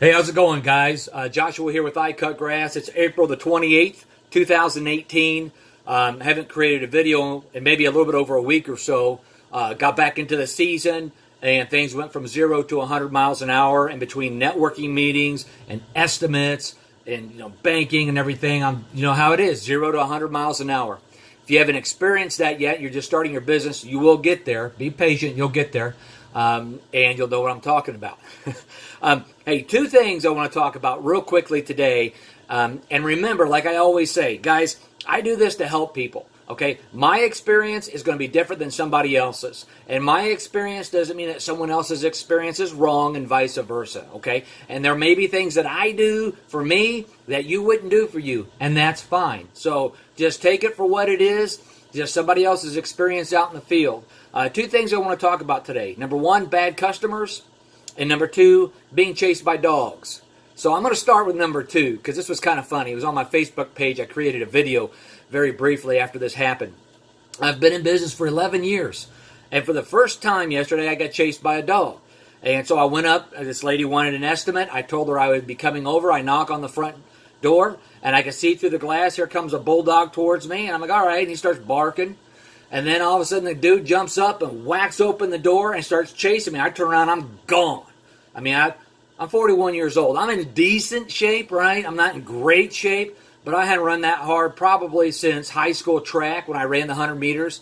Hey, how's it going, guys? Joshua here with I Cut Grass. It's April the 28th, 2018. Haven't created a video in maybe a little bit over a week or so. Got back into the season, and things went from 0 to 100 miles an hour. And between networking meetings and estimates and banking and everything, you know how it is, 0 to 100 miles an hour. If you haven't experienced that yet, you're just starting your business, you will get there. Be patient, you'll get there. And you'll know what I'm talking about. Hey, two things I want to talk about real quickly today. And remember, like I always say, guys, I do this to help people. Okay, my experience is going to be different than somebody else's, and my experience doesn't mean that someone else's experience is wrong, and vice versa. Okay, and there may be things that I do for me that you wouldn't do for you, and that's fine. So just take it for what it is. Just somebody else's experience out in the field. Two things I want to talk about today. Number one, bad customers. And number two, being chased by dogs. So I'm going to start with number two because this was kind of funny. It was on my Facebook page. I created a video very briefly after this happened. I've been in business for 11 years. And for the first time yesterday, I got chased by a dog. And so I went up. This lady wanted an estimate. I told her I would be coming over. I knock on the front door, and I can see through the glass. Here comes a bulldog towards me. And I'm like, all right. And he starts barking. And then all of a sudden the dude jumps up and whacks open the door and starts chasing me. I turn around, I'm gone. I mean, I'm 41 years old. I'm in decent shape, right? I'm not in great shape, but I hadn't run that hard probably since high school track when I ran the 100 meters.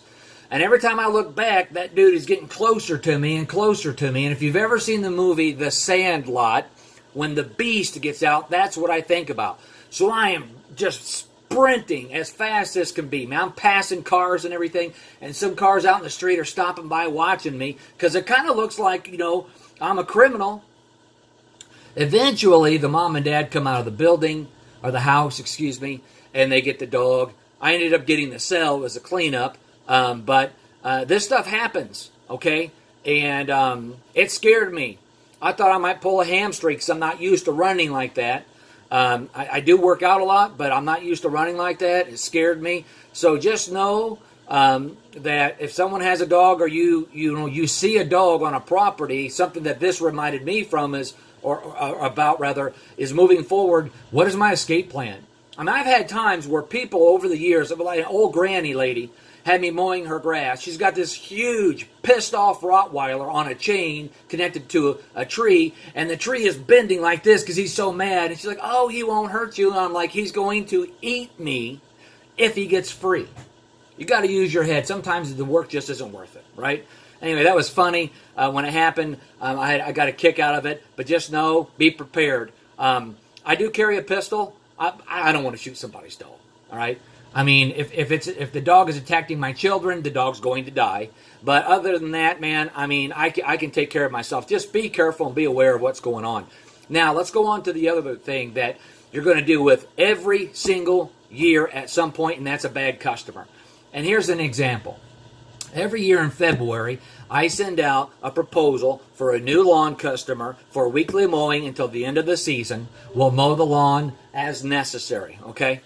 And every time I look back, that dude is getting closer to me and closer to me. And if you've ever seen the movie The Sandlot, when the beast gets out, that's what I think about. So I am just sprinting as fast as can be. Man, I'm passing cars and everything, and some cars out in the street are stopping by watching me because it kind of looks like, I'm a criminal. Eventually, the mom and dad come out of the building, or the house, and they get the dog. I ended up getting the cell as a cleanup, but this stuff happens, okay? And it scared me. I thought I might pull a hamstring because I'm not used to running like that. I do work out a lot, but I'm not used to running like that. It scared me. So just know that if someone has a dog, or you see a dog on a property, something that this reminded me from is moving forward. What is my escape plan? I mean, I've had times where people over the years, like an old granny lady, had me mowing her grass. She's got this huge, pissed-off Rottweiler on a chain connected to a tree, and the tree is bending like this because he's so mad. And she's like, oh, he won't hurt you. And I'm like, he's going to eat me if he gets free. You got to use your head. Sometimes the work just isn't worth it, right? Anyway, that was funny when it happened. I got a kick out of it, but just know, be prepared. I do carry a pistol. I don't want to shoot somebody's dog, all right? I mean, if the dog is attacking my children, the dog's going to die. But other than that, man, I mean, I can take care of myself. Just be careful and be aware of what's going on. Now, let's go on to the other thing that you're going to deal with every single year at some point, and that's a bad customer. And here's an example. Every year in February, I send out a proposal for a new lawn customer for weekly mowing until the end of the season. We'll mow the lawn as necessary, okay?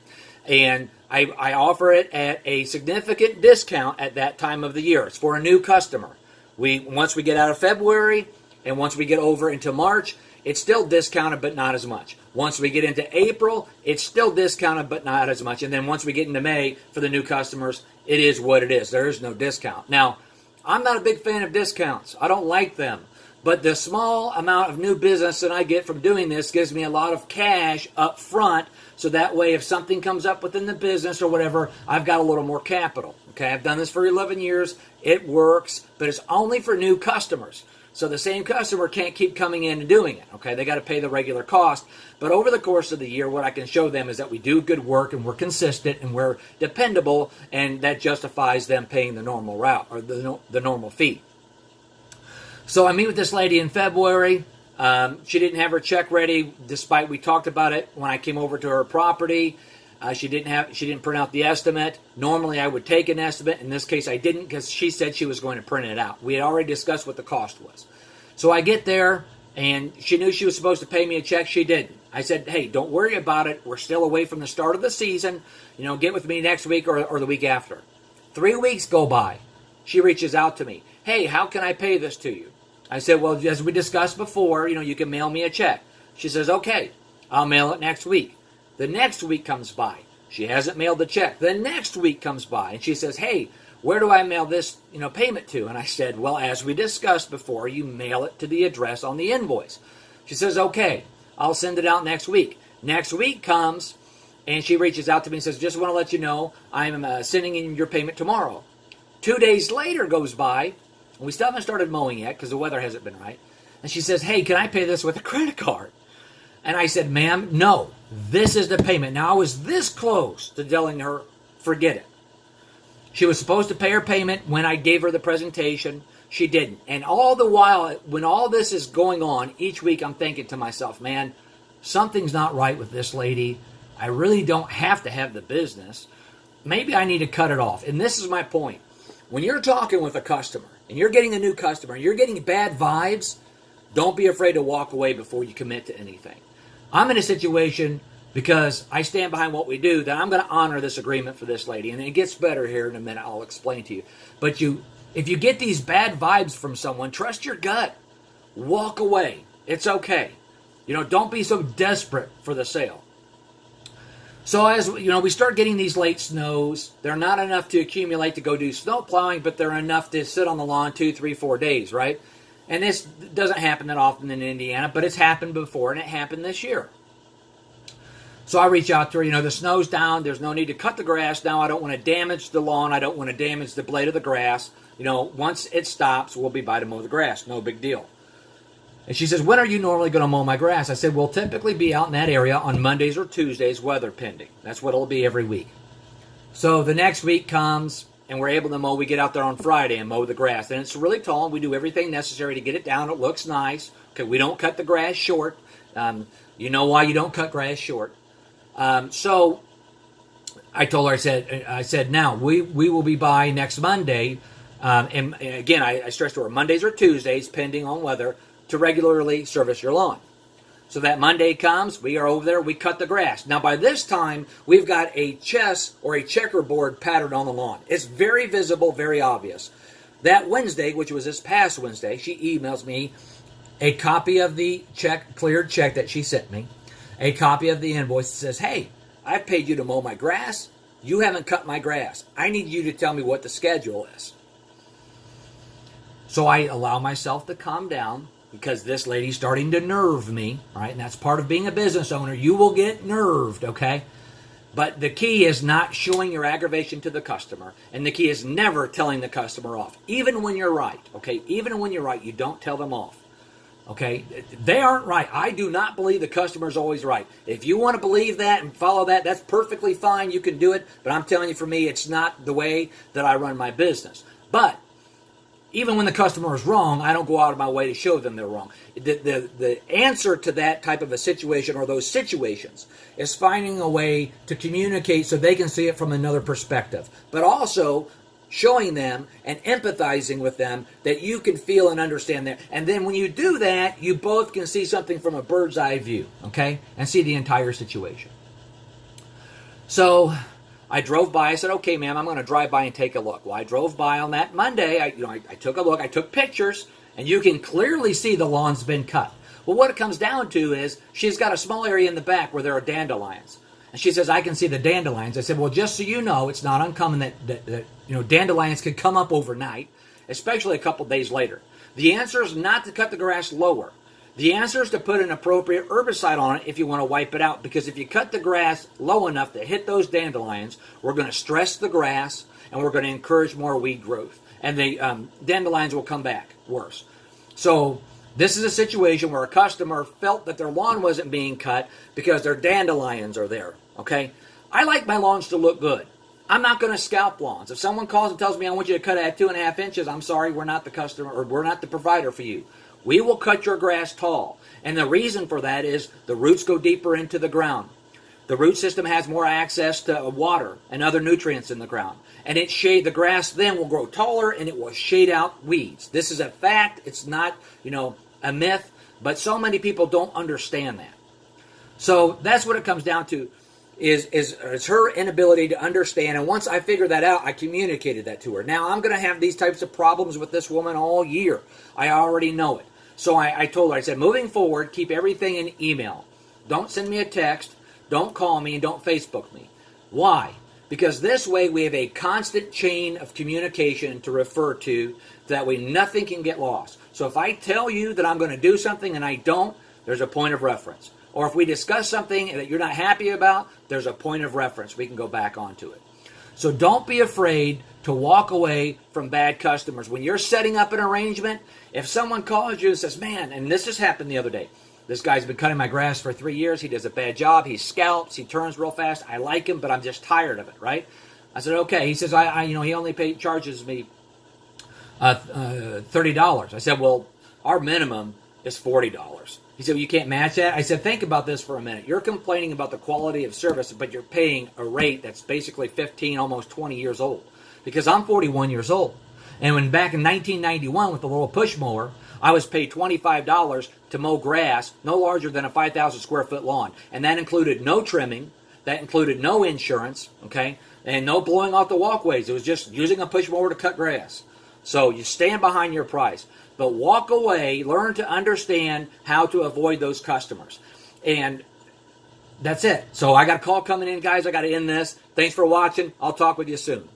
And I offer it at a significant discount at that time of the year. It's for a new customer. Once we get out of February and once we get over into March, it's still discounted but not as much. Once we get into April, it's still discounted but not as much. And then once we get into May for the new customers, it is what it is. There is no discount. Now, I'm not a big fan of discounts. I don't like them. But the small amount of new business that I get from doing this gives me a lot of cash up front. So that way, if something comes up within the business or whatever, I've got a little more capital. Okay, I've done this for 11 years. It works, but it's only for new customers. So the same customer can't keep coming in and doing it. Okay, they got to pay the regular cost. But over the course of the year, what I can show them is that we do good work and we're consistent and we're dependable, and that justifies them paying the normal route or the normal fee. So I meet with this lady in February. She didn't have her check ready, despite we talked about it when I came over to her property. She didn't print out the estimate. Normally I would take an estimate. In this case I didn't because she said she was going to print it out. We had already discussed what the cost was. So I get there and she knew she was supposed to pay me a check. She didn't. I said, hey, don't worry about it. We're still away from the start of the season. Get with me next week or the week after. 3 weeks go by. She reaches out to me. Hey, how can I pay this to you? I said, well, as we discussed before, you can mail me a check. She says, okay, I'll mail it next week. The next week comes by. She hasn't mailed the check. The next week comes by, and she says, hey, where do I mail this, payment to? And I said, well, as we discussed before, you mail it to the address on the invoice. She says, okay, I'll send it out next week. Next week comes, and she reaches out to me and says, just want to let you know, I'm sending in your payment tomorrow. 2 days later goes by, and we still haven't started mowing yet because the weather hasn't been right. And she says, hey, can I pay this with a credit card? And I said, ma'am, no, this is the payment. Now, I was this close to telling her, forget it. She was supposed to pay her payment when I gave her the presentation. She didn't. And all the while, when all this is going on, each week I'm thinking to myself, man, something's not right with this lady. I really don't have to have the business. Maybe I need to cut it off. And this is my point. When you're talking with a customer, and you're getting a new customer, and you're getting bad vibes, don't be afraid to walk away before you commit to anything. I'm in a situation, because I stand behind what we do, that I'm going to honor this agreement for this lady. And it gets better here in a minute. I'll explain to you. But if you get these bad vibes from someone, trust your gut. Walk away. It's okay. Don't be so desperate for the sale. So as we start getting these late snows, they're not enough to accumulate to go do snow plowing, but they're enough to sit on the lawn 2, 3, 4 days, right? And this doesn't happen that often in Indiana, but it's happened before, and it happened this year. So I reach out to her, the snow's down, there's no need to cut the grass now, I don't want to damage the lawn, I don't want to damage the blade of the grass. Once it stops, we'll be by to mow the grass, no big deal. And she says, when are you normally going to mow my grass? I said, we'll typically be out in that area on Mondays or Tuesdays, weather pending. That's what it'll be every week. So the next week comes, and we're able to mow. We get out there on Friday and mow the grass. And it's really tall, and we do everything necessary to get it down. It looks nice. Okay, we don't cut the grass short. You know why you don't cut grass short. So I told her, I said, now, we will be by next Monday. And again, I stressed to her, Mondays or Tuesdays, pending on weather, to regularly service your lawn. So that Monday comes, we are over there, we cut the grass. Now by this time, we've got a chess or a checkerboard pattern on the lawn. It's very visible, very obvious. That Wednesday, which was this past Wednesday, she emails me a copy of the cleared check that she sent me, a copy of the invoice that says, hey, I've paid you to mow my grass. You haven't cut my grass. I need you to tell me what the schedule is. So I allow myself to calm down, because this lady's starting to nerve me, right? And that's part of being a business owner. You will get nerved, okay? But the key is not showing your aggravation to the customer. And the key is never telling the customer off. Even when you're right, okay? Even when you're right, you don't tell them off, okay? They aren't right. I do not believe the customer's always right. If you want to believe that and follow that, that's perfectly fine. You can do it. But I'm telling you, for me, it's not the way that I run my business. But even when the customer is wrong, I don't go out of my way to show them they're wrong. The answer to that type of a situation, or those situations, is finding a way to communicate so they can see it from another perspective. But also showing them and empathizing with them that you can feel and understand that. And then when you do that, you both can see something from a bird's eye view, okay? And see the entire situation. So I drove by. I said, okay, ma'am, I'm going to drive by and take a look. Well, I drove by on that Monday. I took a look. I took pictures, and you can clearly see the lawn's been cut. Well, what it comes down to is she's got a small area in the back where there are dandelions. And she says, I can see the dandelions. I said, well, just so you know, it's not uncommon that dandelions could come up overnight, especially a couple days later. The answer is not to cut the grass lower. The answer is to put an appropriate herbicide on it if you want to wipe it out. Because if you cut the grass low enough to hit those dandelions, we're going to stress the grass and we're going to encourage more weed growth. And the dandelions will come back worse. So this is a situation where a customer felt that their lawn wasn't being cut because their dandelions are there. Okay? I like my lawns to look good. I'm not going to scalp lawns. If someone calls and tells me I want you to cut it at 2.5 inches, I'm sorry, we're not the customer, or we're not the provider for you. We will cut your grass tall. And the reason for that is the roots go deeper into the ground. The root system has more access to water and other nutrients in the ground. And the grass then will grow taller and it will shade out weeds. This is a fact. It's not, a myth. But so many people don't understand that. So that's what it comes down to, is her inability to understand. And once I figured that out, I communicated that to her. Now I'm going to have these types of problems with this woman all year. I already know it. So I told her, I said, moving forward, keep everything in email. Don't send me a text, don't call me, and don't Facebook me. Why? Because this way we have a constant chain of communication to refer to, that way nothing can get lost. So if I tell you that I'm going to do something and I don't, there's a point of reference. Or if we discuss something that you're not happy about, there's a point of reference. We can go back onto it. So don't be afraid to walk away from bad customers. When you're setting up an arrangement, if someone calls you and says, man, and this just happened the other day, this guy's been cutting my grass for 3 years. He does a bad job. He scalps. He turns real fast. I like him, but I'm just tired of it, right? I said, okay. He says, he only charges me $30. I said, well, our minimum is $40. He said, well, you can't match that? I said, think about this for a minute. You're complaining about the quality of service, but you're paying a rate that's basically 15, almost 20 years old. Because I'm 41 years old. And when back in 1991 with the little push mower, I was paid $25 to mow grass no larger than a 5,000 square foot lawn. And that included no trimming, that included no insurance, okay, and no blowing off the walkways. It was just using a push mower to cut grass. So you stand behind your price. But walk away, learn to understand how to avoid those customers. And that's it. So I got a call coming in, guys. I got to end this. Thanks for watching. I'll talk with you soon.